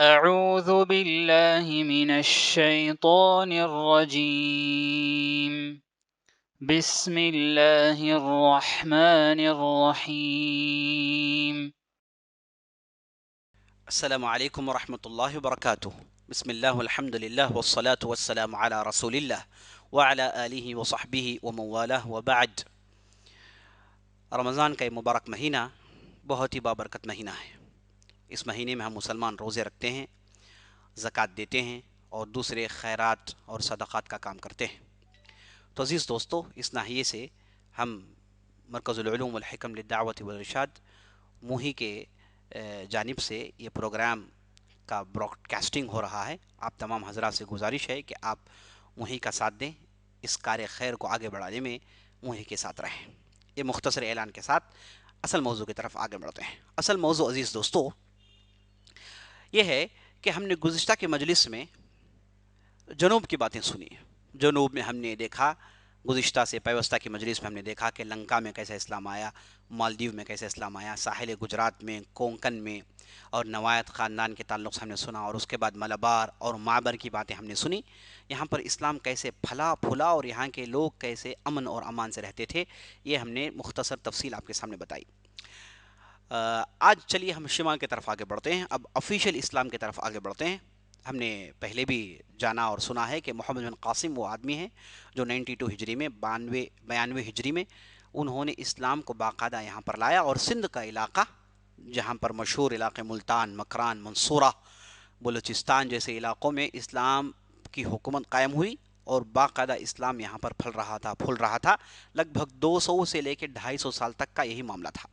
أعوذ بالله من الشيطان الرجيم. بسم الله الرحمن الرحيم. السلام عليكم ورحمة الله وبركاته. بسم الله والحمد لله والصلاة والسلام على رسول الله وعلى آله وصحبه ومن والاه وبعد. رمضان کا یہ مبارک مہینہ بہت ہی بابرکت مہینہ ہے۔ اس مہینے میں ہم مسلمان روزے رکھتے ہیں، زکوٰۃ دیتے ہیں اور دوسرے خیرات اور صدقات کا کام کرتے ہیں۔ تو عزیز دوستو، اس ناحیے سے ہم مرکز العلوم والحکم للدعوت والارشاد موہی کے جانب سے یہ پروگرام کا براڈ کاسٹنگ ہو رہا ہے۔ آپ تمام حضرات سے گزارش ہے کہ آپ موہی کا ساتھ دیں، اس کار خیر کو آگے بڑھانے میں موہی کے ساتھ رہیں۔ یہ مختصر اعلان کے ساتھ اصل موضوع کی طرف آگے بڑھتے ہیں۔ اصل موضوع عزیز دوستو یہ ہے کہ ہم نے گزشتہ کے مجلس میں جنوب کی باتیں سنی۔ جنوب میں ہم نے دیکھا، گزشتہ سے پیوستہ کی مجلس میں ہم نے دیکھا کہ لنکا میں کیسے اسلام آیا، مالدیو میں کیسے اسلام آیا، ساحل گجرات میں، کونکن میں، اور نوایت خاندان کے تعلق سے ہم نے سنا، اور اس کے بعد ملبار اور معبر کی باتیں ہم نے سنی۔ یہاں پر اسلام کیسے پھلا پھولا اور یہاں کے لوگ کیسے امن اور امان سے رہتے تھے، یہ ہم نے مختصر تفصیل آپ کے سامنے بتائی۔ آج چلیے ہم شمال کی طرف آگے بڑھتے ہیں، اب آفیشیل اسلام کی طرف آگے بڑھتے ہیں۔ ہم نے پہلے بھی جانا اور سنا ہے کہ محمد بن قاسم وہ آدمی ہیں جو 92 ہجری میں 92 ہجری میں انہوں نے اسلام کو باقاعدہ یہاں پر لایا، اور سندھ کا علاقہ جہاں پر مشہور علاقے ملتان، مکران، منصورہ، بلوچستان جیسے علاقوں میں اسلام کی حکومت قائم ہوئی اور باقاعدہ اسلام یہاں پر پھل رہا تھا۔ لگ بھگ 200 سے لے کے 250 سال تک کا یہی معاملہ تھا۔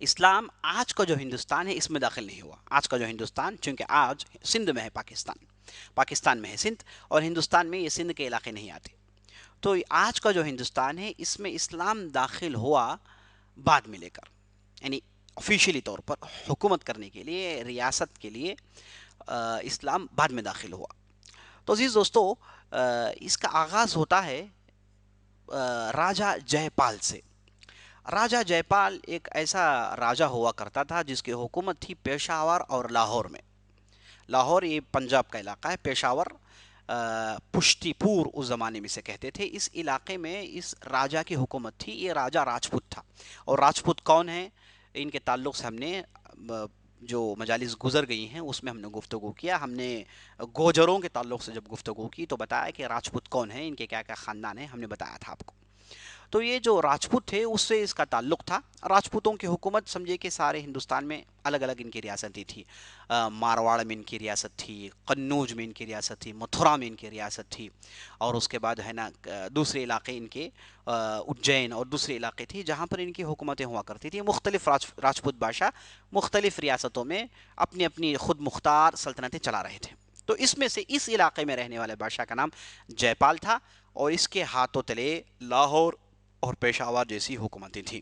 اسلام آج کا جو ہندوستان ہے اس میں داخل نہیں ہوا۔ آج کا جو ہندوستان، چونکہ آج سندھ میں ہے، پاکستان میں ہے سندھ، اور ہندوستان میں یہ سندھ کے علاقے نہیں آتے، تو آج کا جو ہندوستان ہے اس میں اسلام داخل ہوا بعد میں لے کر، یعنی آفیشیلی طور پر حکومت کرنے کے لیے، ریاست کے لیے اسلام بعد میں داخل ہوا۔ تو عزیز دوستو، اس کا آغاز ہوتا ہے راجہ جے پال سے۔ راجہ جے پال ایک ایسا راجہ ہوا کرتا تھا جس کی حکومت تھی پشاور اور لاہور میں۔ لاہور یہ پنجاب کا علاقہ ہے، پشاور پشتی پور اس زمانے میں سے کہتے تھے۔ اس علاقے میں اس راجہ کی حکومت تھی، یہ راجہ راجپوت تھا۔ اور راجپوت کون ہیں، ان کے تعلق سے ہم نے جو مجالس گزر گئی ہیں اس میں ہم نے گفتگو کیا۔ ہم نے گوجروں کے تعلق سے جب گفتگو کی تو بتایا کہ راجپوت کون ہیں، ان کے کیا کیا خاندان ہیں، ہم نے بتایا تھا آپ کو۔ تو یہ جو راجپوت تھے اس سے اس کا تعلق تھا۔ راجپوتوں کی حکومت سمجھے کہ سارے ہندوستان میں الگ الگ ان کی ریاستیں تھی۔ مارواڑ میں ان کی ریاست تھی، قنوج میں ان کی ریاست تھی، متھرا میں ان کی ریاست تھی، اور اس کے بعد ہے نا دوسرے علاقے ان کے اجین اور دوسرے علاقے تھی جہاں پر ان کی حکومتیں ہوا کرتی تھیں۔ مختلف راجپوت بادشاہ مختلف ریاستوں میں اپنی اپنی خود مختار سلطنتیں چلا رہے تھے۔ تو اس میں سے اس علاقے میں رہنے والے بادشاہ کا نام جے پال تھا، اور اس کے ہاتھوں تلے لاہور اور پشاور جیسی حکومتیں تھیں۔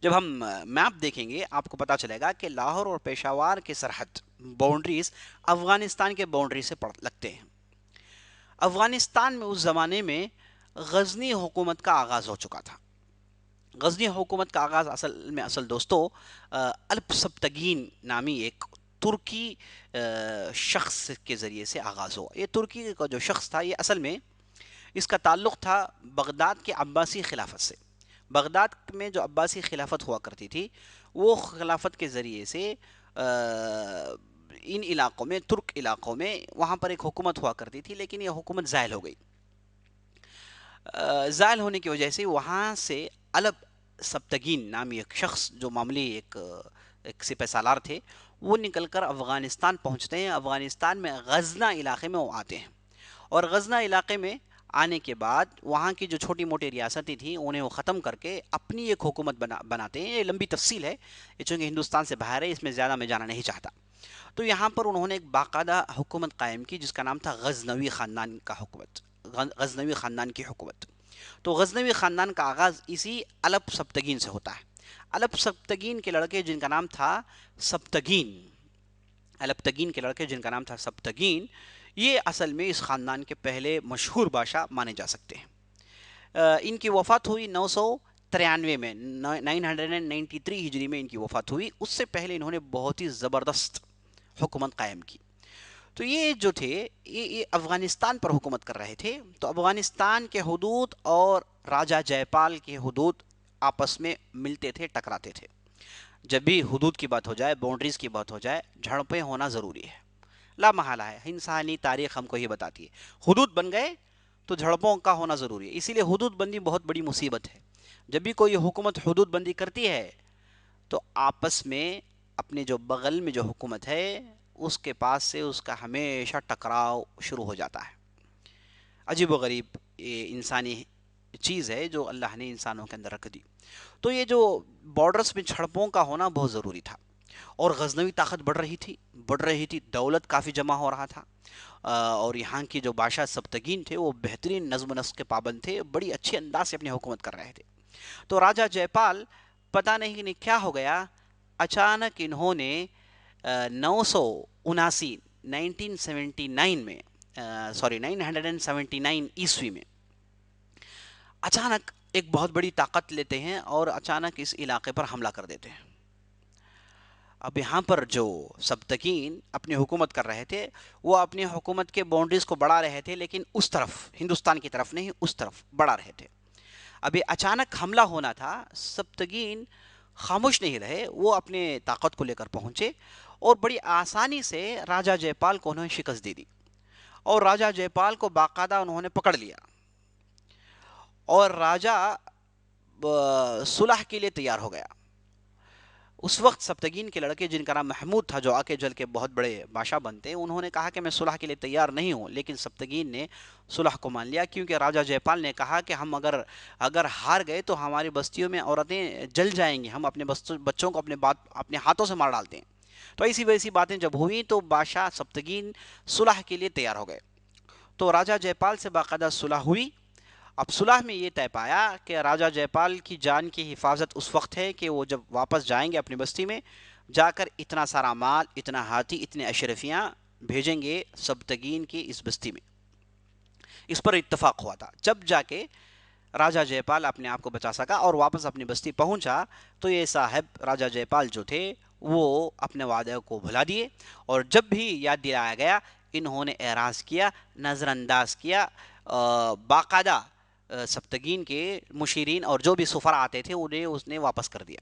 جب ہم میپ دیکھیں گے آپ کو پتا چلے گا کہ لاہور اور پشاور کے سرحد باؤنڈریز افغانستان کے باؤنڈری سے لگتے ہیں۔ افغانستان میں اس زمانے میں غزنی حکومت کا آغاز ہو چکا تھا۔ غزنی حکومت کا آغاز اصل دوستو الپسبتگین نامی ایک ترکی شخص کے ذریعے سے آغاز ہوا۔ یہ ترکی کا جو شخص تھا یہ اصل میں اس کا تعلق تھا بغداد کے عباسی خلافت سے۔ بغداد میں جو عباسی خلافت ہوا کرتی تھی وہ خلافت کے ذریعے سے ان علاقوں میں، ترک علاقوں میں، وہاں پر ایک حکومت ہوا کرتی تھی، لیکن یہ حکومت زائل ہو گئی۔ زائل ہونے کی وجہ سے وہاں سے الپ سبتگین نامی ایک شخص جو معمولی ایک سپہ سالار تھے، وہ نکل کر افغانستان پہنچتے ہیں۔ افغانستان میں غزنہ علاقے میں وہ آتے ہیں، اور غزنہ علاقے میں آنے کے بعد وہاں کی جو چھوٹی موٹی ریاستیں تھیں انہیں وہ ختم کر کے اپنی ایک حکومت بناتے ہیں۔ یہ لمبی تفصیل ہے، یہ چونکہ ہندوستان سے باہر ہے اس میں زیادہ میں جانا نہیں چاہتا۔ تو یہاں پر انہوں نے ایک باقاعدہ حکومت قائم کی جس کا نام تھا غزنوی خاندان کا حکومت، غزنوی خاندان کی حکومت۔ تو غزنوی خاندان کا آغاز اسی الپ سبتگین سے ہوتا ہے۔ الپ سبتگین کے لڑکے جن کا نام تھا سبتگین، الپتگین کے لڑکے جن کا نام تھا سبتگین، یہ اصل میں اس خاندان کے پہلے مشہور بادشاہ مانے جا سکتے ہیں۔ ان کی وفات ہوئی 993 میں، 993 ہجری میں ان کی وفات ہوئی۔ اس سے پہلے انہوں نے بہت ہی زبردست حکومت قائم کی. تو یہ جو تھے یہ افغانستان پر حکومت کر رہے تھے. تو افغانستان کے حدود اور راجہ جے پال کے حدود آپس میں ملتے تھے، ٹکراتے تھے. جب بھی حدود کی بات ہو جائے، باؤنڈریز کی بات ہو جائے، جھڑپیں ہونا ضروری ہے، لا محالہ ہے. انسانی تاریخ ہم کو یہ بتاتی ہے حدود بن گئے تو جھڑپوں کا ہونا ضروری ہے. اسی لیے حدود بندی بہت بڑی مصیبت ہے. جب بھی کوئی حکومت حدود بندی کرتی ہے تو آپس میں اپنے جو بغل میں جو حکومت ہے اس کے پاس سے اس کا ہمیشہ ٹکراؤ شروع ہو جاتا ہے. عجیب و غریب یہ انسانی چیز ہے جو اللہ نے انسانوں کے اندر رکھ دی. تو یہ جو بارڈرز میں جھڑپوں کا ہونا بہت ضروری تھا. اور غزنوی طاقت بڑھ رہی تھی، دولت کافی جمع ہو رہا تھا. اور یہاں کی جو بادشاہ سبتگین تھے وہ بہترین نظم و نسق کے پابند تھے، بڑی اچھی انداز سے اپنی حکومت کر رہے تھے. تو راجہ جے پال پتہ نہیں انہیں کیا ہو گیا، اچانک انہوں نے 979 1979 میں 979 عیسوی میں اچانک ایک بہت بڑی طاقت لیتے ہیں اور اچانک اس علاقے پر حملہ کر دیتے ہیں. اب یہاں پر جو سبتکین اپنی حکومت کر رہے تھے وہ اپنی حکومت کے باؤنڈریز کو بڑھا رہے تھے، لیکن اس طرف ہندوستان کی طرف نہیں، اس طرف بڑھا رہے تھے. ابھی اچانک حملہ ہونا تھا، سبتگین خاموش نہیں رہے، وہ اپنے طاقت کو لے کر پہنچے اور بڑی آسانی سے راجہ جے پال کو انہوں نے شکست دے دی. اور راجہ جے پال کو باقاعدہ انہوں نے پکڑ لیا اور راجہ صلح کے لیے تیار ہو گیا. اس وقت سبتگین کے لڑکے جن کا نام محمود تھا، جو آگے جل کے بہت بڑے بادشاہ بنتے، انہوں نے کہا کہ میں صلح کے لیے تیار نہیں ہوں. لیکن سبتگین نے صلح کو مان لیا، کیونکہ راجہ جے پال نے کہا کہ ہم اگر ہار گئے تو ہماری بستیوں میں عورتیں جل جائیں گی، ہم اپنے بچوں کو اپنے ہاتھوں سے مار ڈالتے ہیں. تو ایسی ویسی باتیں جب ہوئیں تو بادشاہ سبتگین صلح کے لیے تیار ہو گئے. تو راجہ جے پال سے باقاعدہ صلح ہوئی. اب صلح میں یہ طے پایا کہ راجہ جے پال کی جان کی حفاظت اس وقت ہے کہ وہ جب واپس جائیں گے اپنی بستی میں، جا کر اتنا سارا مال، اتنا ہاتھی، اتنے اشرفیاں بھیجیں گے سبتگین کی اس بستی میں. اس پر اتفاق ہوا تھا. جب جا کے راجہ جے پال اپنے آپ کو بچا سکا اور واپس اپنی بستی پہنچا تو یہ صاحب راجہ جے پال جو تھے وہ اپنے وعدے کو بھلا دیے. اور جب بھی یاد دلایا گیا انہوں نے اعراض کیا، نظر انداز کیا. باقاعدہ سبتگین کے مشیرین اور جو بھی سفراء آتے تھے انہیں اس نے واپس کر دیا.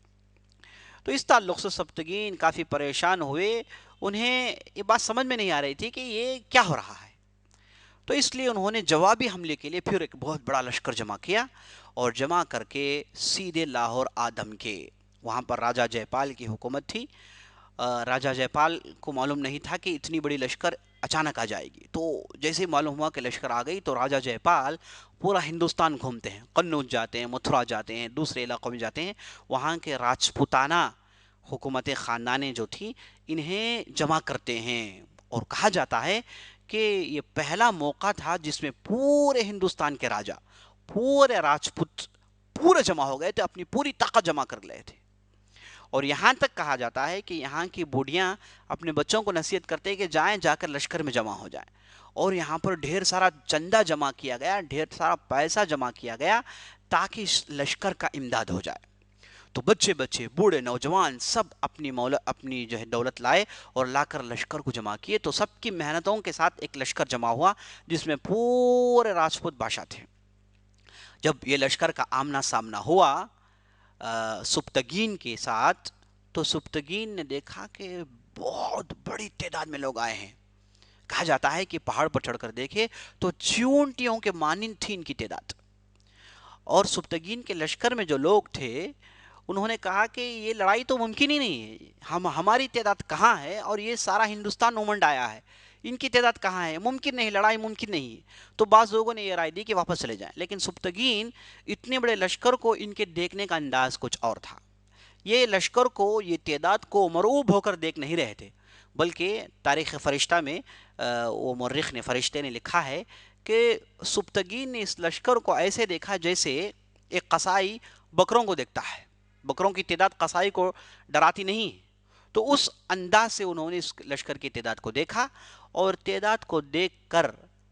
تو اس تعلق سے سبتگین کافی پریشان ہوئے. انہیں یہ بات سمجھ میں نہیں آ رہی تھی کہ یہ کیا ہو رہا ہے. تو اس لیے انہوں نے جوابی حملے کے لیے پھر ایک بہت بڑا لشکر جمع کیا اور جمع کر کے سیدھے لاہور آدم کے وہاں پر راجہ جے پال کی حکومت تھی. راجہ جے پال کو معلوم نہیں تھا کہ اتنی بڑی لشکر اچانک آ جائے گی. تو جیسے معلوم ہوا کہ لشکر آ گئی تو راجہ جے پال پورا ہندوستان گھومتے ہیں، قنوج جاتے ہیں، متھرا جاتے ہیں، دوسرے علاقوں میں جاتے ہیں. وہاں کے راجپوتانہ حکومت خاندانیں جو تھی انہیں جمع کرتے ہیں. اور کہا جاتا ہے کہ یہ پہلا موقع تھا جس میں پورے ہندوستان کے راجہ، پورے راجپوت پورے جمع ہو گئے تھے، اپنی پوری طاقت جمع کر لے تھے. اور یہاں تک کہا جاتا ہے کہ یہاں کی بوڑھیاں اپنے بچوں کو نصیحت کرتے ہیں کہ جائیں، جا کر لشکر میں جمع ہو جائیں. اور یہاں پر ڈھیر سارا چندہ جمع کیا گیا، ڈھیر سارا پیسہ جمع کیا گیا تاکہ اس لشکر کا امداد ہو جائے. تو بچے بوڑھے نوجوان سب اپنی جو ہے دولت لائے اور لا کر لشکر کو جمع کیے. تو سب کی محنتوں کے ساتھ ایک لشکر جمع ہوا جس میں پورے راجپوت بادشاہ تھے. جب یہ لشکر کا آمنا سامنا ہوا سبتگین کے ساتھ تو سبتگین نے دیکھا کہ بہت بڑی تعداد میں لوگ آئے ہیں. کہا جاتا ہے کہ پہاڑ پر چڑھ کر دیکھے تو چیونٹیوں کے مانند تھی ان کی تعداد. اور سبتگین کے لشکر میں جو لوگ تھے انہوں نے کہا کہ یہ لڑائی تو ممکن ہی نہیں ہے، ہماری تعداد کہاں ہے اور یہ سارا ہندوستان امنڈ آیا ہے، ان کی تعداد کہاں ہے، ممکن نہیں، لڑائی ممکن نہیں ہے. تو بعض لوگوں نے یہ رائے دی کہ واپس چلے جائیں. لیکن سبتگین اتنے بڑے لشکر کو ان کے دیکھنے کا انداز کچھ اور تھا. یہ لشکر کو، یہ تعداد کو مرعوب ہو کر دیکھ نہیں رہے تھے، بلکہ تاریخ فرشتہ میں وہ مورخ نے، فرشتے نے لکھا ہے کہ سبتگین نے اس لشکر کو ایسے دیکھا جیسے ایک قصائی بکروں کو دیکھتا ہے. بکروں کی تعداد قصائی کو ڈراتی نہیں. تو اس انداز سے انہوں نے اس لشکر کی تعداد کو دیکھا اور تعداد کو دیکھ کر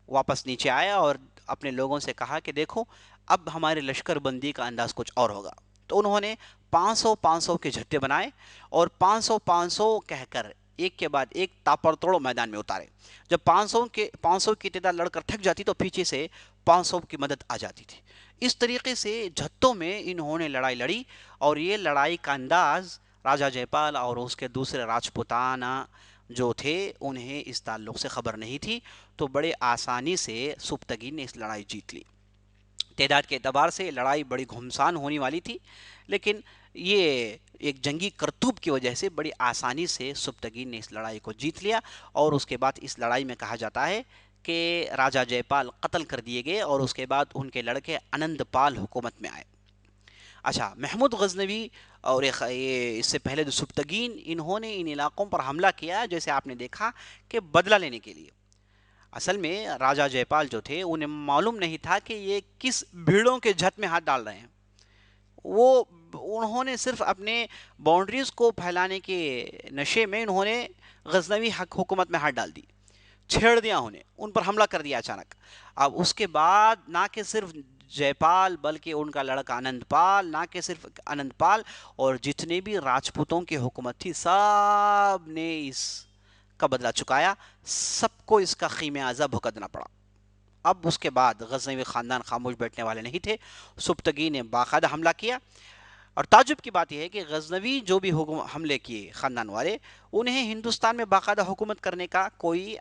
واپس نیچے آیا اور اپنے لوگوں سے کہا کہ دیکھو اب ہمارے لشکر بندی کا انداز کچھ اور ہوگا. تو انہوں نے 500 کے جھٹے بنائے اور 500 کہہ کر ایک کے بعد ایک تاپر توڑ میدان میں اتارے. جب 500 کی تعداد لڑ کر تھک جاتی تو پیچھے سے 500 کی مدد آ جاتی تھی. اس طریقے سے جھتوں میں انہوں نے لڑائی لڑی، اور یہ لڑائی کا انداز راجہ جے پال اور اس کے دوسرے راجپوتانہ جو تھے انہیں اس تعلق سے خبر نہیں تھی، تو بڑے آسانی سے سبتگین نے اس لڑائی جیت لی. تعداد کے اعتبار سے لڑائی بڑی گھمسان ہونے والی تھی، لیکن یہ ایک جنگی کرتوب کی وجہ سے بڑی آسانی سے سبتگین نے اس لڑائی کو جیت لیا. اور اس کے بعد اس لڑائی میں کہا جاتا ہے کہ راجہ جے پال قتل کر دیے گئے، اور اس کے بعد ان کے لڑکے انند پال حکومت میں آئے. اچھا، محمود غزنوی اور یہ اس سے پہلے جو سبتگین، انہوں نے ان علاقوں پر حملہ کیا جیسے آپ نے دیکھا کہ بدلہ لینے کے لیے. اصل میں راجہ جے پال جو تھے انہیں معلوم نہیں تھا کہ یہ کس بھیڑوں کے جھت میں ہاتھ ڈال رہے ہیں. انہوں نے صرف اپنے باؤنڈریز کو پھیلانے کے نشے میں انہوں نے غزنوی حکومت میں ہاتھ ڈال دی، چھیڑ دیا، انہیں ان پر حملہ کر دیا اچانک. اب اس کے بعد نہ کہ صرف جے پال بلکہ ان کا لڑکا انند پال، نہ کہ صرف انند پال، اور جتنے بھی راجپوتوں کی حکومت تھی سب نے اس کا بدلہ چکایا، سب کو اس کا خمیازہ بھگتنا پڑا. اب اس کے بعد غزنوی خاندان خاموش بیٹھنے والے نہیں تھے، سبتگی نے باقاعدہ حملہ کیا. اور تعجب کی بات یہ ہے کہ غزنوی جو بھی حملے کیے خاندان والے، انہیں ہندوستان میں باقاعدہ حکومت کرنے کا کوئی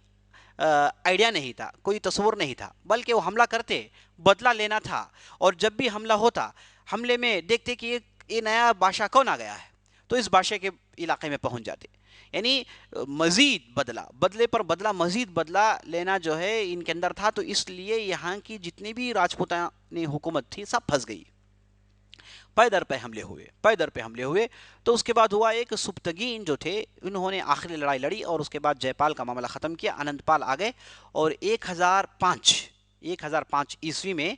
آئیڈیا نہیں تھا، کوئی تصور نہیں تھا، بلکہ وہ حملہ کرتے، بدلہ لینا تھا. اور جب بھی حملہ ہوتا، حملے میں دیکھتے کہ یہ نیا بادشاہ کون آ گیا ہے، تو اس بادشاہ کے علاقے میں پہنچ جاتے. یعنی مزید بدلے پر بدلہ، مزید بدلہ لینا جو ہے ان کے اندر تھا. تو اس لیے یہاں کی جتنی بھی راجپوتانی حکومت تھی سب پھنس گئی. پے در پہ حملے ہوئے. تو اس کے بعد ہوا ایک سبتگین جو تھے انہوں نے آخری لڑائی لڑی، اور اس کے بعد جے پال کا معاملہ ختم کیا، انند پال آ گئے. اور 1005 عیسوی میں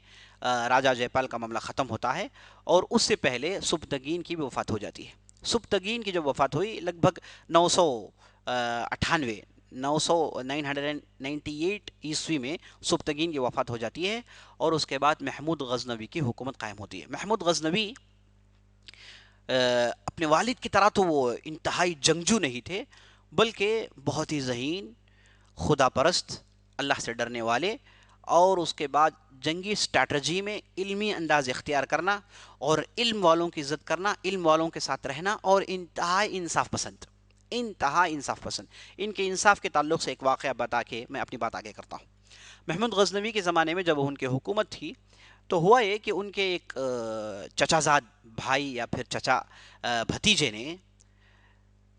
راجہ جے پال کا معاملہ ختم ہوتا ہے، اور اس سے پہلے سبتگین کی بھی وفات ہو جاتی ہے. سبتگین کی جب وفات ہوئی لگ بھگ 998 عیسوی میں سبتگین کی وفات ہو جاتی ہے. اور اس کے بعد محمود غزنوی کی حکومت قائم ہوتی ہے. محمود غزنوی اپنے والد کی طرح تو وہ انتہائی جنگجو نہیں تھے، بلکہ بہت ہی ذہین، خدا پرست، اللہ سے ڈرنے والے، اور اس کے بعد جنگی اسٹریٹجی میں علمی انداز اختیار کرنا، اور علم والوں کی عزت کرنا، علم والوں کے ساتھ رہنا، اور انتہائی انصاف پسند. ان کے انصاف کے تعلق سے ایک واقعہ بتا کے میں اپنی بات آگے کرتا ہوں. محمود غزنوی کے زمانے میں جب ان کی حکومت تھی تو ہوا یہ کہ ان کے ایک چچا زاد بھائی یا پھر چچا بھتیجے نے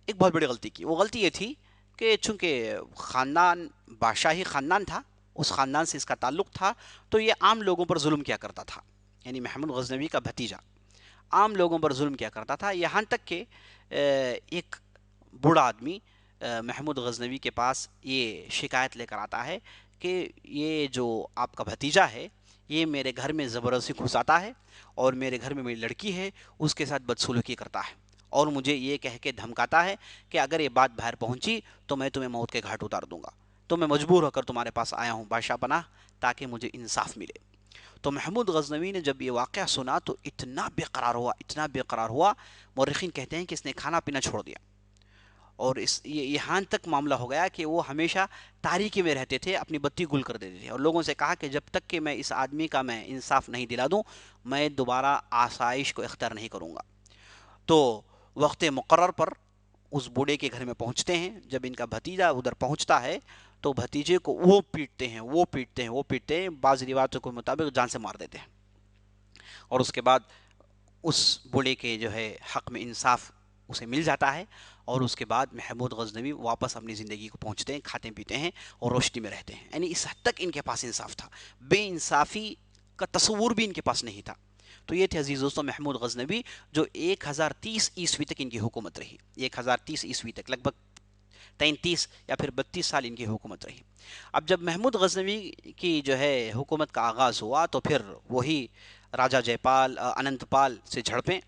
ایک بہت بڑی غلطی کی. وہ غلطی یہ تھی کہ چونکہ خاندان بادشاہی خاندان تھا، اس خاندان سے اس کا تعلق تھا، تو یہ عام لوگوں پر ظلم کیا کرتا تھا. یعنی محمود غزنوی کا بھتیجا عام لوگوں پر ظلم کیا کرتا تھا، یہاں تک کہ ایک بوڑھا آدمی محمود غزنوی کے پاس یہ شکایت لے کر آتا ہے کہ یہ جو آپ کا بھتیجا ہے یہ میرے گھر میں زبردستی گھس آتا ہے، اور میرے گھر میں میری لڑکی ہے اس کے ساتھ بدسلوکی کرتا ہے، اور مجھے یہ کہہ کے دھمکاتا ہے کہ اگر یہ بات باہر پہنچی تو میں تمہیں موت کے گھاٹ اتار دوں گا. تو میں مجبور ہو کر تمہارے پاس آیا ہوں بادشاہ پناہ، تاکہ مجھے انصاف ملے. تو محمود غزنوی نے جب یہ واقعہ سنا تو اتنا بے قرار ہوا، مورخین کہتے ہیں کہ اس نے کھانا پینا چھوڑ دیا. اور یہاں تک معاملہ ہو گیا کہ وہ ہمیشہ تاریکی میں رہتے تھے، اپنی بتی گل کر دیتے تھے، اور لوگوں سے کہا کہ جب تک کہ میں اس آدمی کا میں انصاف نہیں دلا دوں میں دوبارہ آسائش کو اختیار نہیں کروں گا. تو وقت مقرر پر اس بوڑھے کے گھر میں پہنچتے ہیں. جب ان کا بھتیجا ادھر پہنچتا ہے تو بھتیجے کو وہ پیٹتے ہیں، بعض روایتوں کے مطابق جان سے مار دیتے ہیں. اور اس کے بعد اس بوڑھے کے جو ہے حق میں انصاف اسے مل جاتا ہے، اور اس کے بعد محمود غزنوی واپس اپنی زندگی کو پہنچتے ہیں، کھاتے پیتے ہیں اور روشنی میں رہتے ہیں. یعنی اس حد تک ان کے پاس انصاف تھا، بے انصافی کا تصور بھی ان کے پاس نہیں تھا. تو یہ تھے عزیز دوستوں محمود غزنوی، جو 1030 عیسوی تک ان کی حکومت رہی. 1030 عیسوی تک لگ بھگ 33 یا پھر 32 سال ان کی حکومت رہی. اب جب محمود غزنوی کی جو ہے حکومت کا آغاز ہوا تو پھر وہی راجہ جے پال، انند پال سے جھڑپیں،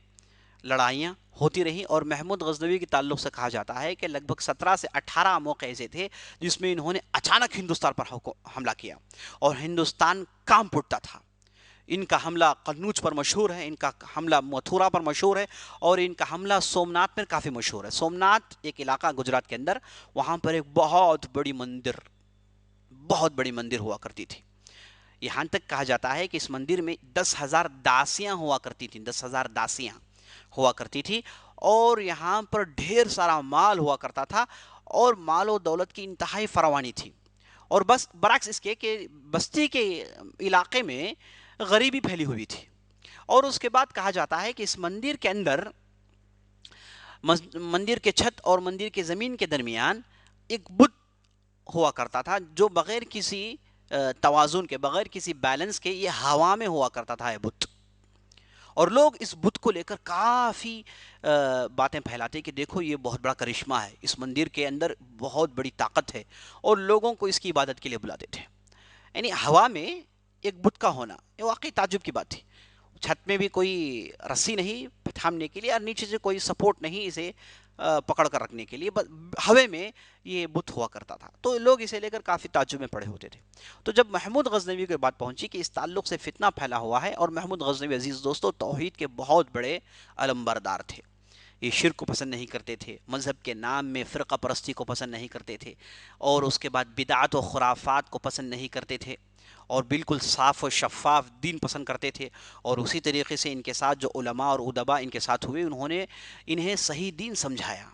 لڑائیاں ہوتی رہی. اور محمود غزنوی کے تعلق سے کہا جاتا ہے کہ لگ بھگ 17 سے 18 موقع ایسے تھے جس میں انہوں نے اچانک ہندوستان پر حملہ کیا اور ہندوستان کانپ اٹھتا تھا. ان کا حملہ قنوج پر مشہور ہے، ان کا حملہ متھورا پر مشہور ہے، اور ان کا حملہ سومنات میں کافی مشہور ہے۔ سومنات ایک علاقہ گجرات کے اندر، وہاں پر ایک بہت بڑی مندر ہوا کرتی تھی۔ یہاں تک کہا جاتا ہے کہ اس مندر میں 10,000 داسیاں ہوا کرتی تھیں، 10,000 داسیاں ہوا کرتی تھی، اور یہاں پر ڈھیر سارا مال ہوا کرتا تھا، اور مال و دولت کی انتہائی فراوانی تھی۔ اور بس برعکس اس کے کہ بستی کے علاقے میں غریبی پھیلی ہوئی تھی۔ اور اس کے بعد کہا جاتا ہے کہ اس مندر کے اندر، مندر کے چھت اور مندر کے زمین کے درمیان ایک بت ہوا کرتا تھا، جو بغیر کسی توازن کے، بغیر کسی بیلنس کے، یہ ہوا میں ہوا کرتا تھا یہ بت۔ اور لوگ اس بت کو لے کر کافی باتیں پھیلاتے کہ دیکھو یہ بہت بڑا کرشمہ ہے، اس مندر کے اندر بہت بڑی طاقت ہے، اور لوگوں کو اس کی عبادت کے لیے بلاتے تھے۔ یعنی ہوا میں ایک بت کا ہونا یہ واقعی تعجب کی بات تھی۔ چھت میں بھی کوئی رسی نہیں تھامنے کے لیے، اور نیچے سے کوئی سپورٹ نہیں اسے پکڑ کر رکھنے کے لیے، ہوے میں یہ بت ہوا کرتا تھا۔ تو لوگ اسے لے کر کافی تعجب میں پڑے ہوتے تھے۔ تو جب محمود غزنوی کی بات پہنچی کہ اس تعلق سے فتنہ پھیلا ہوا ہے، اور محمود غزنوی عزیز دوستو توحید کے بہت بڑے علمبردار تھے، یہ شرک کو پسند نہیں کرتے تھے، مذہب کے نام میں فرقہ پرستی کو پسند نہیں کرتے تھے، اور اس کے بعد بدعات و خرافات کو پسند نہیں کرتے تھے، اور بالکل صاف و شفاف دین پسند کرتے تھے۔ اور اسی طریقے سے ان کے ساتھ جو علماء اور ادباء ان کے ساتھ ہوئے، انہوں نے انہیں صحیح دین سمجھایا،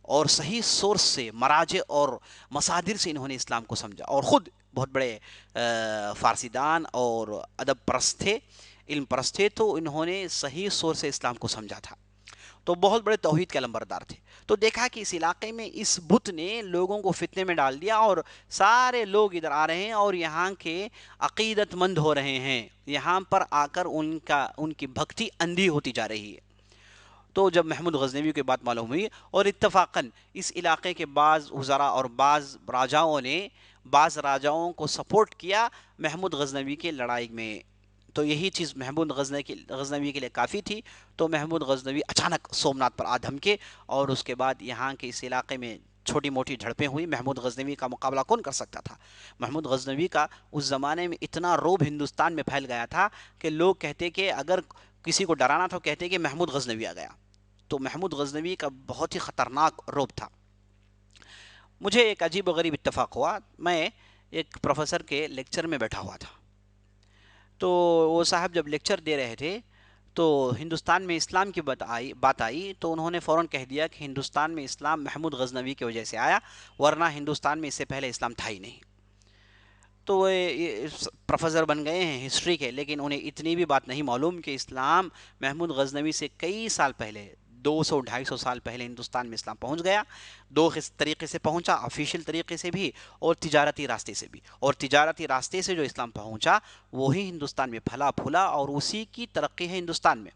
اور صحیح سورس سے، مراجع اور مصادر سے انہوں نے اسلام کو سمجھا، اور خود بہت بڑے فارسی دان اور ادب پرست تھے، علم پرست تھے، تو انہوں نے صحیح سورس سے اسلام کو سمجھا تھا، تو بہت بڑے توحید کے علمبردار تھے۔ تو دیکھا کہ اس علاقے میں اس بت نے لوگوں کو فتنے میں ڈال دیا، اور سارے لوگ ادھر آ رہے ہیں اور یہاں کے عقیدت مند ہو رہے ہیں، یہاں پر آ کر ان کی بھکتی اندھی ہوتی جا رہی ہے۔ تو جب محمود غزنوی کی بات معلوم ہوئی، اور اتفاقاً اس علاقے کے بعض وزراء اور بعض راجاؤں کو سپورٹ کیا محمود غزنوی کی لڑائی میں، تو یہی چیز محمود غزنوی کے لیے کافی تھی۔ تو محمود غزنوی اچانک سومنات پر آ دھمکے، اور اس کے بعد یہاں کے اس علاقے میں چھوٹی موٹی جھڑپیں ہوئی۔ محمود غزنوی کا مقابلہ کون کر سکتا تھا؟ محمود غزنوی کا اس زمانے میں اتنا روب ہندوستان میں پھیل گیا تھا کہ لوگ کہتے کہ اگر کسی کو ڈرانا تھا، کہتے کہ محمود غزنوی آ گیا۔ تو محمود غزنوی کا بہت ہی خطرناک روب تھا۔ مجھے ایک عجیب و غریب اتفاق ہوا، میں ایک پروفیسر کے لیکچر میں بیٹھا ہوا تھا، تو وہ صاحب جب لیکچر دے رہے تھے تو ہندوستان میں اسلام کی بات آئی، تو انہوں نے فوراً کہہ دیا کہ ہندوستان میں اسلام محمود غزنوی کی وجہ سے آیا، ورنہ ہندوستان میں اس سے پہلے اسلام تھا ہی نہیں۔ تو وہ پروفیسر بن گئے ہیں ہسٹری کے، لیکن انہیں اتنی بھی بات نہیں معلوم کہ اسلام محمود غزنوی سے کئی سال پہلے، 200-250 سال پہلے ہندوستان میں اسلام پہنچ گیا۔ دو طریقے سے پہنچا، آفیشیل طریقے سے بھی اور تجارتی راستے سے بھی، اور تجارتی راستے سے جو اسلام پہنچا وہی ہندوستان میں پھلا پھولا، اور اسی کی ترقی ہے ہندوستان میں۔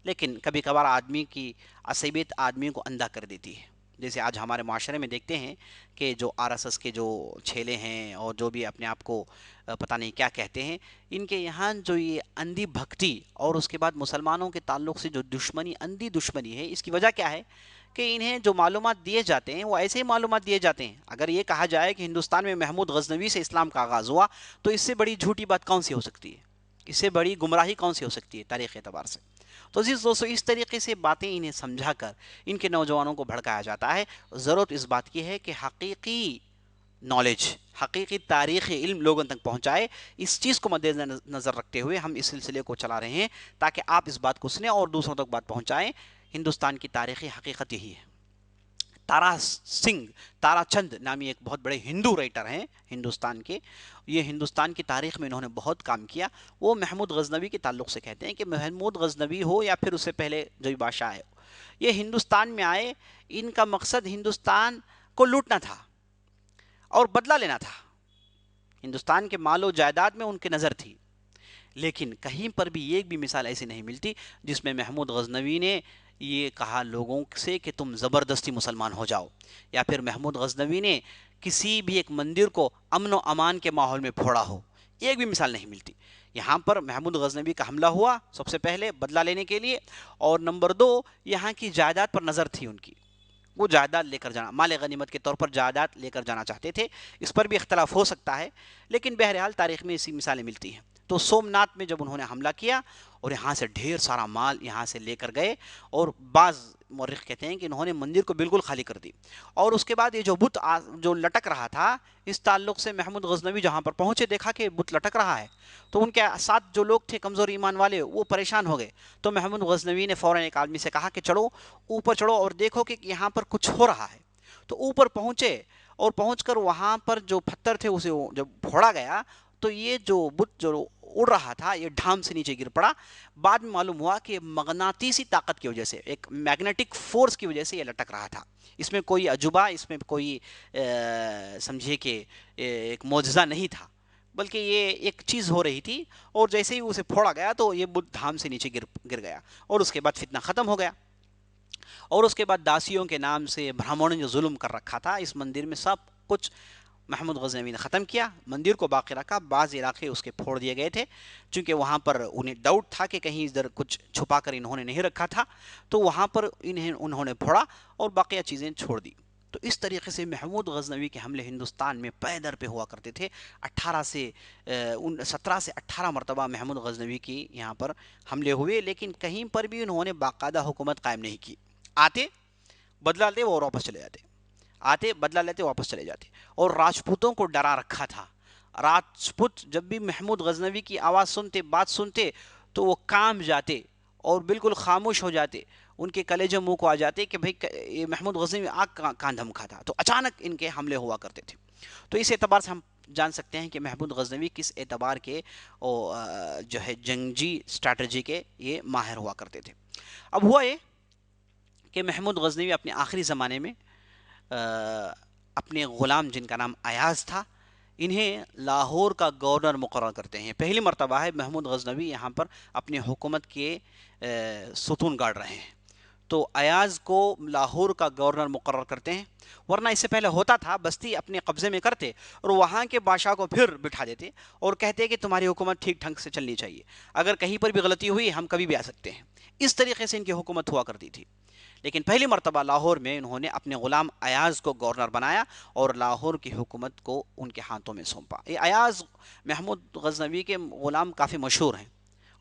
لیکن کبھی کبھار آدمی کی عصبیت آدمی کو اندھا کر دیتی ہے، جیسے آج ہمارے معاشرے میں دیکھتے ہیں کہ جو RSS کے جو چھیلے ہیں، اور جو بھی اپنے آپ کو پتہ نہیں کیا کہتے ہیں، ان کے یہاں جو یہ اندھی بھکتی اور اس کے بعد مسلمانوں کے تعلق سے جو دشمنی، اندھی دشمنی ہے، اس کی وجہ کیا ہے کہ انہیں جو معلومات دیے جاتے ہیں وہ ایسے ہی معلومات دیے جاتے ہیں۔ اگر یہ کہا جائے کہ ہندوستان میں محمود غزنوی سے اسلام کا آغاز ہوا، تو اس سے بڑی جھوٹی بات کون سی ہو سکتی ہے؟ اس سے بڑی گمراہی کون سی ہو سکتی ہے تاریخ اعتبار سے؟ تو عزیز دوستو، اس طریقے سے باتیں انہیں سمجھا کر ان کے نوجوانوں کو بھڑکایا جاتا ہے۔ ضرورت اس بات کی ہے کہ حقیقی نالج، حقیقی تاریخی علم لوگوں تک پہنچائے۔ اس چیز کو مد نظر رکھتے ہوئے ہم اس سلسلے کو چلا رہے ہیں، تاکہ آپ اس بات کو سنیں اور دوسروں تک بات پہنچائیں۔ ہندوستان کی تاریخی حقیقت یہی ہے۔ تارا چند نامی ایک بہت بڑے ہندو رائٹر ہیں ہندوستان کے، یہ ہندوستان کی تاریخ میں انہوں نے بہت کام کیا۔ وہ محمود غزنوی کے تعلق سے کہتے ہیں کہ محمود غزنوی ہو یا پھر اس سے پہلے جو بھی بادشاہ ہے، یہ ہندوستان میں آئے، ان کا مقصد ہندوستان کو لوٹنا تھا اور بدلہ لینا تھا۔ ہندوستان کے مال و جائیداد میں ان کی نظر تھی، لیکن کہیں پر بھی ایک بھی مثال ایسی نہیں ملتی جس میں محمود غزنوی نے یہ کہا لوگوں سے کہ تم زبردستی مسلمان ہو جاؤ، یا پھر محمود غزنوی نے کسی بھی ایک مندر کو امن و امان کے ماحول میں پھوڑا ہو۔ ایک بھی مثال نہیں ملتی۔ یہاں پر محمود غزنوی کا حملہ ہوا سب سے پہلے بدلہ لینے کے لیے، اور نمبر 2 یہاں کی جائیداد پر نظر تھی ان کی، وہ جائیداد لے کر جانا، مال غنیمت کے طور پر جائیداد لے کر جانا چاہتے تھے۔ اس پر بھی اختلاف ہو سکتا ہے، لیکن بہرحال تاریخ میں اسی مثالیں ملتی ہیں۔ تو سومنات میں جب انہوں نے حملہ کیا اور یہاں سے ڈھیر سارا مال یہاں سے لے کر گئے، اور بعض مورخ کہتے ہیں کہ انہوں نے مندر کو بالکل خالی کر دی، اور اس کے بعد یہ جو بت جو لٹک رہا تھا، اس تعلق سے محمود غزنوی جہاں پر پہنچے دیکھا کہ بت لٹک رہا ہے، تو ان کے ساتھ جو لوگ تھے کمزور ایمان والے وہ پریشان ہو گئے، تو محمود غزنوی نے فوراً ایک آدمی سے کہا کہ چلو اوپر چڑھو اور دیکھو کہ یہاں پر کچھ ہو رہا ہے۔ تو اوپر پہنچے اور پہنچ کر وہاں پر جو پتھر تھے اسے جب پھوڑا گیا تو یہ جو بت جو اڑ رہا تھا یہ ڈھام سے نیچے گر پڑا۔ بعد میں معلوم ہوا کہ مغناطیسی طاقت کی وجہ سے، ایک میگنیٹک فورس کی وجہ سے یہ لٹک رہا تھا۔ اس میں کوئی عجوبہ، اس میں کوئی سمجھے کہ ایک معجزہ نہیں تھا، بلکہ یہ ایک چیز ہو رہی تھی، اور جیسے ہی اسے پھوڑا گیا تو یہ بت دھام سے نیچے گر گیا، اور اس کے بعد فتنہ ختم ہو گیا۔ اور اس کے بعد داسیوں کے نام سے برہمنوں نے جو ظلم کر رکھا تھا اس مندر میں سب کچھ محمود غزنوی نے ختم کیا، مندر کو باقی رکھا، بعض علاقے اس کے پھوڑ دیے گئے تھے، چونکہ وہاں پر انہیں ڈاؤٹ تھا کہ کہیں ادھر کچھ چھپا کر انہوں نے نہیں رکھا تھا، تو وہاں پر انہوں نے پھوڑا اور باقیہ چیزیں چھوڑ دی۔ تو اس طریقے سے محمود غزنوی کے حملے ہندوستان میں پے در پہ ہوا کرتے تھے۔ 17 سے 18 مرتبہ محمود غزنوی کی یہاں پر حملے ہوئے، لیکن کہیں پر بھی انہوں نے باقاعدہ حکومت قائم نہیں کی۔ آتے بدلہ لیتے اور واپس چلے جاتے، آتے بدلہ لیتے واپس چلے جاتے، اور راجپوتوں کو ڈرا رکھا تھا۔ راجپوت جب بھی محمود غزنوی کی آواز سنتے، بات سنتے، تو وہ کام جاتے اور بالکل خاموش ہو جاتے، ان کے کلیجے منہ کو آ جاتے کہ بھئی یہ محمود غزنوی آگ کان دھمکا تھا، تو اچانک ان کے حملے ہوا کرتے تھے۔ تو اس اعتبار سے ہم جان سکتے ہیں کہ محمود غزنوی کس اعتبار کے جو ہے جنگی اسٹریٹجی کے یہ ماہر ہوا کرتے تھے۔ اب ہوا یہ کہ محمود غزنوی اپنے آخری زمانے میں اپنے غلام جن کا نام ایاز تھا، انہیں لاہور کا گورنر مقرر کرتے ہیں۔ پہلی مرتبہ ہے محمود غزنوی یہاں پر اپنے حکومت کے ستون گاڑ رہے ہیں، تو ایاز کو لاہور کا گورنر مقرر کرتے ہیں، ورنہ اس سے پہلے ہوتا تھا بستی اپنے قبضے میں کرتے اور وہاں کے بادشاہ کو پھر بٹھا دیتے اور کہتے کہ تمہاری حکومت ٹھیک ڈھنگ سے چلنی چاہیے، اگر کہیں پر بھی غلطی ہوئی ہم کبھی بھی آ سکتے ہیں۔ اس طریقے سے ان کی حکومت ہوا کرتی تھی، لیکن پہلی مرتبہ لاہور میں انہوں نے اپنے غلام ایاز کو گورنر بنایا اور لاہور کی حکومت کو ان کے ہاتھوں میں سونپا۔ یہ ایاز محمود غزنوی کے غلام کافی مشہور ہیں،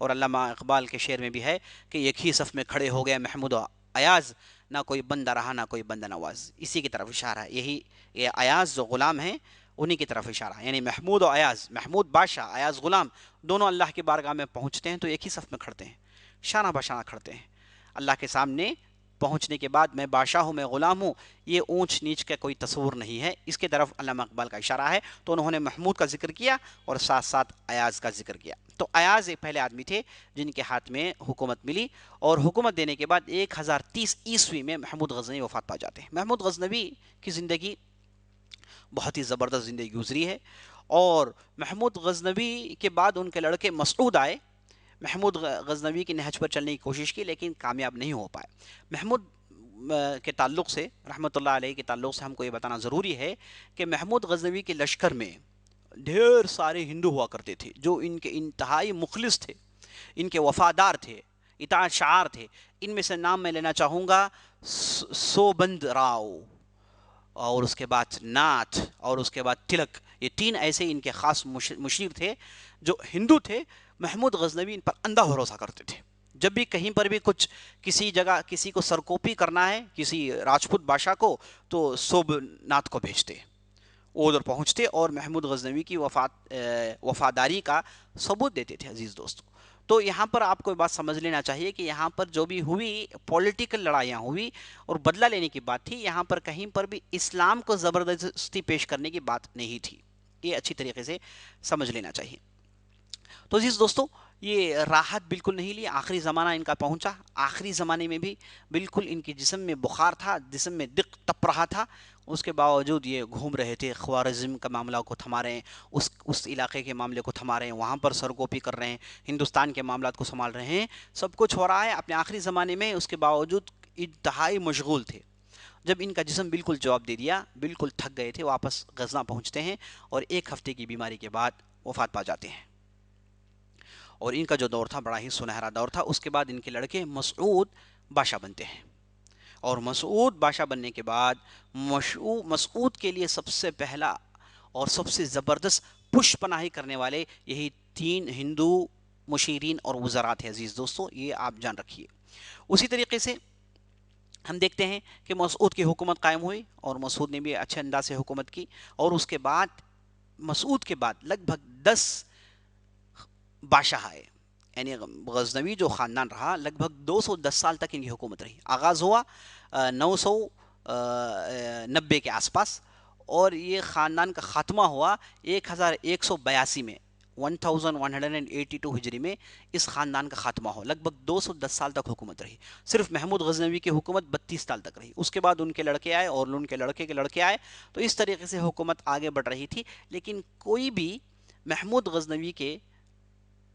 اور علامہ اقبال کے شعر میں بھی ہے کہ ایک ہی صف میں کھڑے ہو گئے محمود و ایاز، نہ کوئی بندہ رہا نہ کوئی بندہ نواز، اسی کی طرف اشارہ ہے۔ یہی یہ ایاز جو غلام ہیں انہی کی طرف اشارہ ہے، یعنی محمود و ایاز، محمود بادشاہ، ایاز غلام، دونوں اللہ کی بارگاہ میں پہنچتے ہیں تو ایک ہی صف میں کھڑتے ہیں، شانہ بشانہ کھڑتے ہیں اللہ کے سامنے پہنچنے کے بعد۔ میں بادشاہ ہوں، میں غلام ہوں، یہ اونچ نیچ کا کوئی تصور نہیں ہے، اس کے طرف علامہ اقبال کا اشارہ ہے۔ تو انہوں نے محمود کا ذکر کیا اور ساتھ ساتھ ایاز کا ذکر کیا۔ تو ایاز ایک پہلے آدمی تھے جن کے ہاتھ میں حکومت ملی، اور حکومت دینے کے بعد 1030 عیسوی میں محمود غزنوی وفات پا جاتے ہیں۔ محمود غزنوی کی زندگی بہت ہی زبردست زندگی گزری ہے، اور محمود غزنوی کے بعد ان کے لڑکے مسعود آئے۔ محمود غزنوی کی نہج پر چلنے کی کوشش کی لیکن کامیاب نہیں ہو پائے۔ محمود کے تعلق سے، رحمۃ اللہ علیہ کے تعلق سے ہم کو یہ بتانا ضروری ہے کہ محمود غزنوی کے لشکر میں ڈھیر سارے ہندو ہوا کرتے تھے جو ان کے انتہائی مخلص تھے، ان کے وفادار تھے، اطاعت شعار تھے۔ ان میں سے نام میں لینا چاہوں گا سوبند راؤ، اور اس کے بعد ناتھ، اور اس کے بعد تلک۔ یہ 3 ایسے ان کے خاص مشیر تھے جو ہندو تھے۔ محمود غزنوی ان پر اندھا بھروسہ کرتے تھے، جب بھی کہیں پر بھی کچھ کسی جگہ کسی کو سرکوپی کرنا ہے کسی راجپوت بادشاہ کو، تو سوبناتھ کو بھیجتے، وہ ادھر پہنچتے اور محمود غزنوی کی وفاداری کا ثبوت دیتے تھے۔ عزیز دوستو، تو یہاں پر آپ کو بات سمجھ لینا چاہیے کہ یہاں پر جو بھی ہوئی پولیٹیکل لڑائیاں ہوئی اور بدلہ لینے کی بات تھی، یہاں پر کہیں پر بھی اسلام کو زبردستی پیش کرنے کی بات نہیں تھی، یہ اچھی طریقے سے سمجھ لینا چاہیے۔ تو عزیز دوستو، یہ راحت بالکل نہیں لی، آخری زمانہ ان کا پہنچا۔ آخری زمانے میں بھی بالکل ان کے جسم میں بخار تھا، جسم میں دق تپ رہا تھا، اس کے باوجود یہ گھوم رہے تھے، خوارزم کا معاملہ کو تھما رہے ہیں، اس علاقے کے معاملے کو تھما رہے ہیں، وہاں پر سرگوپی کر رہے ہیں، ہندوستان کے معاملات کو سنبھال رہے ہیں، سب کچھ ہو رہا ہے اپنے آخری زمانے میں، اس کے باوجود انتہائی مشغول تھے۔ جب ان کا جسم بالکل جواب دے دیا، بالکل تھک گئے تھے، واپس غزنہ پہنچتے ہیں اور 1 ہفتے کی بیماری کے بعد وفات پا جاتے ہیں۔ اور ان کا جو دور تھا بڑا ہی سنہرا دور تھا۔ اس کے بعد ان کے لڑکے مسعود بادشاہ بنتے ہیں، اور مسعود بادشاہ بننے کے بعد مسعود کے لیے سب سے پہلا اور سب سے زبردست پش پناہی کرنے والے یہی 3 ہندو مشیرین اور وزراء تھے عزیز دوستو، یہ آپ جان رکھیے۔ اسی طریقے سے ہم دیکھتے ہیں کہ مسعود کی حکومت قائم ہوئی اور مسعود نے بھی اچھے انداز سے حکومت کی، اور اس کے بعد مسعود کے بعد لگ بھگ 10 بادشاہ آئے، یعنی غزنوی جو خاندان رہا لگ بھگ 210 سال تک ان کی حکومت رہی۔ آغاز ہوا 990 کے آس پاس، اور یہ خاندان کا خاتمہ ہوا 1182 میں، 1182 ہجری میں اس خاندان کا خاتمہ ہو۔ لگ بھگ 210 سال تک حکومت رہی۔ صرف محمود غزنوی کی حکومت 32 سال تک رہی، اس کے بعد ان کے لڑکے آئے اور ان کے لڑکے کے لڑکے آئے، تو اس طریقے سے حکومت آگے بڑھ رہی تھی، لیکن کوئی بھی محمود غزنوی کے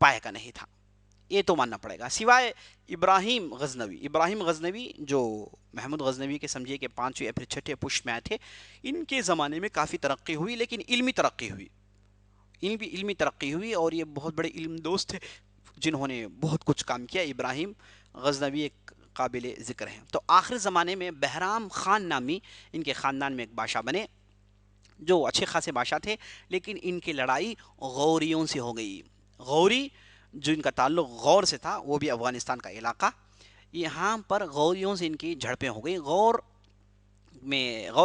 پائے کا نہیں تھا، یہ تو ماننا پڑے گا، سوائے ابراہیم غزنوی۔ ابراہیم غزنوی جو محمود غزنوی کے سمجھیے کہ 5ویں یا پھر 6 پشت میں آئے تھے، ان کے زمانے میں کافی ترقی ہوئی، لیکن علمی ترقی ہوئی، علمی ترقی ہوئی، اور یہ بہت بڑے علم دوست تھے جنہوں نے بہت کچھ کام کیا۔ ابراہیم غزنوی ایک قابل ذکر ہیں۔ تو آخر زمانے میں بہرام خان نامی ان کے خاندان میں ایک بادشاہ بنے، جو اچھے خاصے بادشاہ تھے، لیکن ان کی لڑائی غوریوں سے ہو گئی۔ غوری جن کا تعلق غور سے تھا، وہ بھی افغانستان کا علاقہ، یہاں پر غوریوں سے ان کی جھڑپیں ہو گئی۔ غور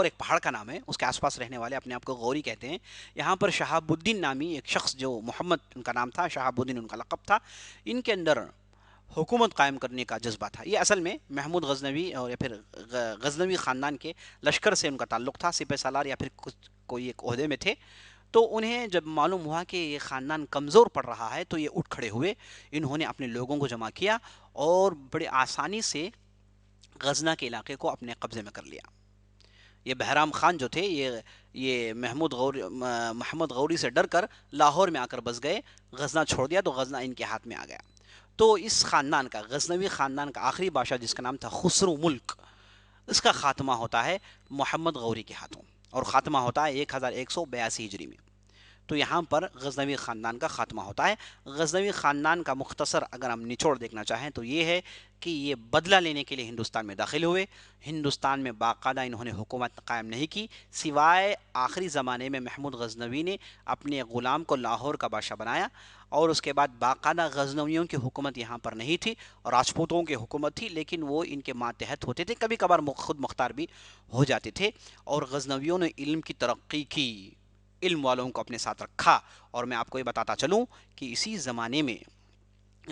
ایک پہاڑ کا نام ہے، اس کے آس پاس رہنے والے اپنے آپ کو غوری کہتے ہیں۔ یہاں پر شہاب الدین نامی ایک شخص، جو محمد ان کا نام تھا، شہاب الدین ان کا لقب تھا، ان کے اندر حکومت قائم کرنے کا جذبہ تھا۔ یہ اصل میں محمود غزنوی اور یا پھر غزنوی خاندان کے لشکر سے ان کا تعلق تھا، سپہ سالار یا پھر کوئی ایک عہدے میں تھے۔ تو انہیں جب معلوم ہوا کہ یہ خاندان کمزور پڑ رہا ہے، تو یہ اٹھ کھڑے ہوئے، انہوں نے اپنے لوگوں کو جمع کیا اور بڑے آسانی سے غزنہ کے علاقے کو اپنے قبضے میں کر لیا۔ یہ بہرام خان جو تھے، یہ محمد غوری سے ڈر کر لاہور میں آ کر بس گئے، غزنہ چھوڑ دیا، تو غزنہ ان کے ہاتھ میں آ گیا۔ تو اس خاندان کا، غزنوی خاندان کا آخری بادشاہ جس کا نام تھا خسرو ملک، اس کا خاتمہ ہوتا ہے محمد غوری کے ہاتھوں، اور خاتمہ ہوتا ہے 1182 ہجری میں۔ تو یہاں پر غزنوی خاندان کا خاتمہ ہوتا ہے۔ غزنوی خاندان کا مختصر اگر ہم نچوڑ دیکھنا چاہیں تو یہ ہے کہ یہ بدلہ لینے کے لیے ہندوستان میں داخل ہوئے۔ ہندوستان میں باقاعدہ انہوں نے حکومت قائم نہیں کی، سوائے آخری زمانے میں محمود غزنوی نے اپنے غلام کو لاہور کا بادشاہ بنایا، اور اس کے بعد باقاعدہ غزنویوں کی حکومت یہاں پر نہیں تھی، اور راجپوتوں کی حکومت تھی، لیکن وہ ان کے ماتحت ہوتے تھے، کبھی کبھار خود مختار بھی ہو جاتے تھے۔ اور غزنویوں نے علم کی ترقی کی، علم والوں کو اپنے ساتھ رکھا۔ اور میں آپ کو یہ بتاتا چلوں کہ اسی زمانے میں،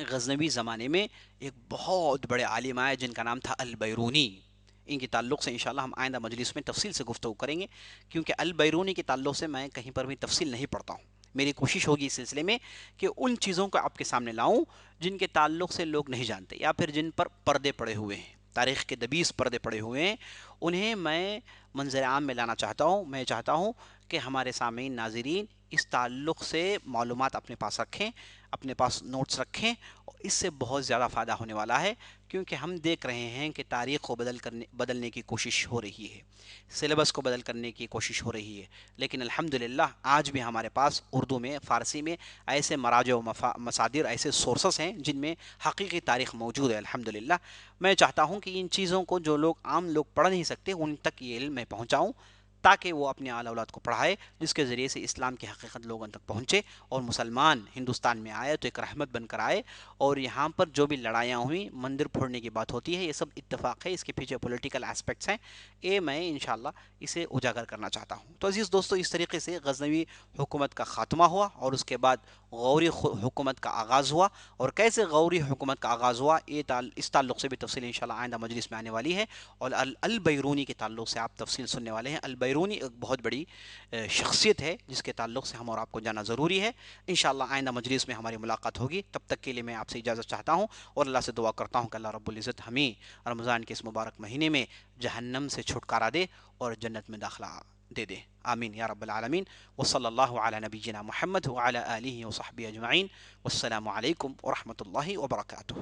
غزنوی زمانے میں، ایک بہت بڑے عالم آئے جن کا نام تھا البیرونی۔ ان کے تعلق سے انشاءاللہ ہم آئندہ مجلس میں تفصیل سے گفتگو کریں گے، کیونکہ البیرونی کے تعلق سے میں کہیں پر بھی تفصیل نہیں پڑھتا ہوں۔ میری کوشش ہوگی اس سلسلے میں کہ ان چیزوں کو آپ کے سامنے لاؤں جن کے تعلق سے لوگ نہیں جانتے، یا پھر جن پر پردے پڑے ہوئے ہیں، تاریخ کے دبیس پردے پڑے ہوئے ہیں، انہیں میں منظر عام میں لانا چاہتا ہوں۔ میں چاہتا ہوں کہ ہمارے سامعین ناظرین اس تعلق سے معلومات اپنے پاس رکھیں، اپنے پاس نوٹس رکھیں، اور اس سے بہت زیادہ فائدہ ہونے والا ہے، کیونکہ ہم دیکھ رہے ہیں کہ تاریخ کو بدلنے کی کوشش ہو رہی ہے، سلیبس کو بدل کرنے کی کوشش ہو رہی ہے، لیکن الحمدللہ آج بھی ہمارے پاس اردو میں، فارسی میں ایسے مراجع و مصادر، ایسے سورسز ہیں جن میں حقیقی تاریخ موجود ہے الحمدللہ۔ میں چاہتا ہوں کہ ان چیزوں کو جو لوگ عام لوگ پڑھ نہیں سکتے، ان تک یہ علم میں پہنچاؤں، تاکہ وہ اپنے آل اولاد کو پڑھائے، جس کے ذریعے سے اسلام کی حقیقت لوگوں تک پہنچے، اور مسلمان ہندوستان میں آئے تو ایک رحمت بن کر آئے۔ اور یہاں پر جو بھی لڑائیاں ہوئیں، مندر پھوڑنے کی بات ہوتی ہے، یہ سب اتفاق ہے، اس کے پیچھے پولیٹیکل اسپیکٹس ہیں، یہ میں انشاءاللہ اسے اجاگر کرنا چاہتا ہوں۔ تو عزیز دوستو، اس طریقے سے غزنوی حکومت کا خاتمہ ہوا، اور اس کے بعد غوری حکومت کا آغاز ہوا، اور کیسے غوری حکومت کا آغاز ہوا، اس تعلق سے بھی تفصیل انشاءاللہ آئندہ مجلس میں آنے والی ہے، اور البیرونی کے تعلق سے آپ تفصیل سننے والے ہیں۔ البیرونی ایک بہت بڑی شخصیت ہے جس کے تعلق سے ہم اور آپ کو جانا ضروری ہے۔ انشاءاللہ آئندہ مجلس میں ہماری ملاقات ہوگی، تب تک کے لیے میں آپ سے اجازت چاہتا ہوں، اور اللہ سے دعا کرتا ہوں کہ اللہ رب العزت ہمیں رمضان کے اس مبارک مہینے میں جہنم سے چھٹکارا دے اور جنت میں داخلہ دے دے، آمین یا رب العالمین۔ وصلی اللہ علی نبینا محمد وعلی آلہ وصحبہ اجمعین، والسلام علیکم ورحمۃ اللہ وبرکاتہ۔